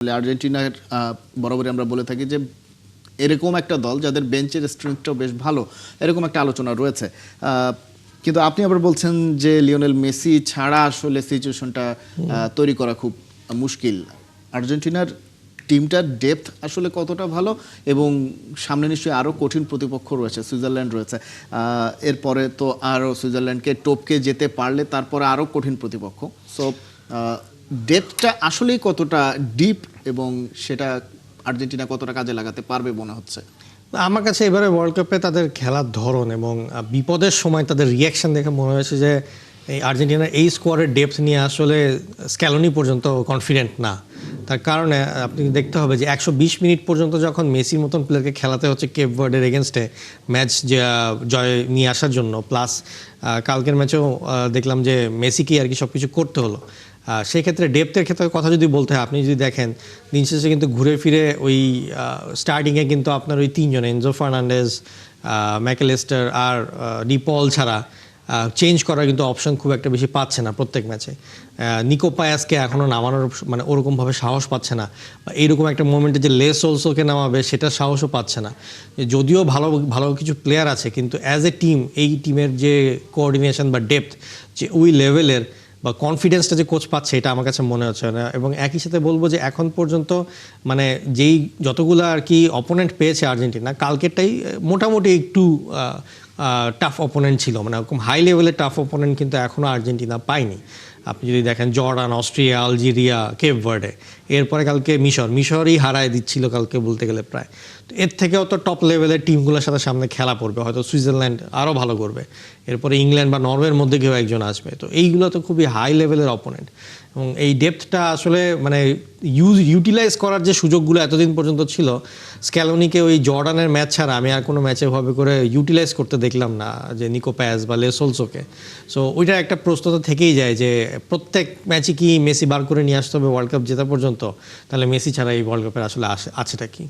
আর্জেন্টিনার বরাবরই আমরা বলে থাকি যে এরকম একটা দল যাদের বেঞ্চের স্ট্রেংথটাও বেশ ভালো, এরকম একটা আলোচনা রয়েছে। কিন্তু আপনি আবার বলছেন যে লিওনেল মেসি ছাড়া আসলে সিচুয়েশনটা তৈরি করা খুব মুশকিল। আর্জেন্টিনার টিমটার ডেপথ আসলে কতটা ভালো, এবং সামনে নিশ্চয়ই আরও কঠিন প্রতিপক্ষ রয়েছে, সুইজারল্যান্ড রয়েছে, এরপরে তো আরও সুইজারল্যান্ডকে টপকে যেতে পারলে তারপরে আরও কঠিন প্রতিপক্ষ। সো ডেপথটা আসলেই কতটা ডিপ, এবং সেটা আর্জেন্টিনা কতটা কাজে লাগাতে পারবে মনে হচ্ছে? আমার কাছে এবারে ওয়ার্ল্ড কাপে তাদের খেলার ধরন এবং বিপদের সময় তাদের রিয়াকশন দেখে মনে হয়েছে যে এই আর্জেন্টিনার এই স্কোয়াডের ডেপথ নিয়ে আসলে স্ক্যালোনি পর্যন্ত কনফিডেন্ট না। তার কারণে আপনি দেখতে হবে যে 120 মিনিট পর্যন্ত যখন মেসির মতন প্লেয়ারকে খেলাতে হচ্ছে কেপ ভার্ডের এগেনস্টে ম্যাচ জয় নিয়ে আসার জন্য, প্লাস কালকের ম্যাচেও দেখলাম যে মেসিকেই আর কি সব কিছু করতে হলো। সেই ক্ষেত্রে ডেপথের ক্ষেত্রে কথা যদি বলতে হয়, আপনি যদি দেখেন দিন শেষে কিন্তু ঘুরে ফিরে ওই স্টার্টিংয়ে কিন্তু আপনার ওই তিনজন এনজো ফার্নান্ডেজ, ম্যাকেলেস্টার আর ডিপল ছাড়া চেঞ্জ করার কিন্তু অপশন খুব একটা বেশি পাচ্ছে না প্রত্যেক ম্যাচে। নিকো পায়াসকে এখনও নামানোর মানে ওরকমভাবে সাহস পাচ্ছে না, বা এইরকম একটা মোমেন্টে যে লেস অলসোকে নামাবে সেটা সাহসও পাচ্ছে না। যদিও ভালো ভালো কিছু প্লেয়ার আছে, কিন্তু অ্যাজ এ টিম এই টিমের যে কোঅর্ডিনেশন বা ডেপথ যে ওই লেভেলের বা কনফিডেন্সটা যে কোচ পাচ্ছে, এটা আমার কাছে মনে হচ্ছে না। এবং একই সাথে বলবো যে এখন পর্যন্ত মানে যেই যতগুলো আর কি অপোনেন্ট পেয়েছে আর্জেন্টিনা, কালকেরটাই মোটামুটি একটু টাফ অপোনেন্ট ছিল, মানে এরকম হাই লেভেলের টাফ অপোনেন্ট কিন্তু এখনও আর্জেন্টিনা পায়নি। আপনি যদি দেখেন জর্ডান, অস্ট্রিয়া, আলজেরিয়া, কেপ ভার্ডে, এরপরে কালকে মিশরই হারায় দিচ্ছিল কালকে বলতে গেলে প্রায়। তো এর থেকেও তো টপ লেভেলের টিমগুলোর সাথে সামনে খেলা পড়বে, হয়তো সুইজারল্যান্ড আরও ভালো করবে, এরপরে ইংল্যান্ড বা নরওয়ের মধ্যে কেউ একজন আসবে। তো এইগুলো তো খুবই হাই লেভেলের অপোনেন্ট, এবং এই ডেপথটা আসলে মানে ইউটিলাইজ করার যে সুযোগগুলো এতদিন পর্যন্ত ছিল, স্ক্যালোনিকে ওই জর্ডানের ম্যাচ ছাড়া আমি আর কোনো ম্যাচে ভাবে করে ইউটিলাইজ করতে দেখলাম না, যে নিকো প্যাস বা লেসোলসোকে। সো ওইটা একটা প্রশ্ন থেকেই যায় যে প্রত্যেক ম্যাচে কি মেসি বার করে নিয়ে আসতে হবে ওয়ার্ল্ড কাপ জেতা পর্যন্ত? তাহলে মেসি ছাড়া এই ওয়ার্ল্ড কাপের আসলে আছেটা কি?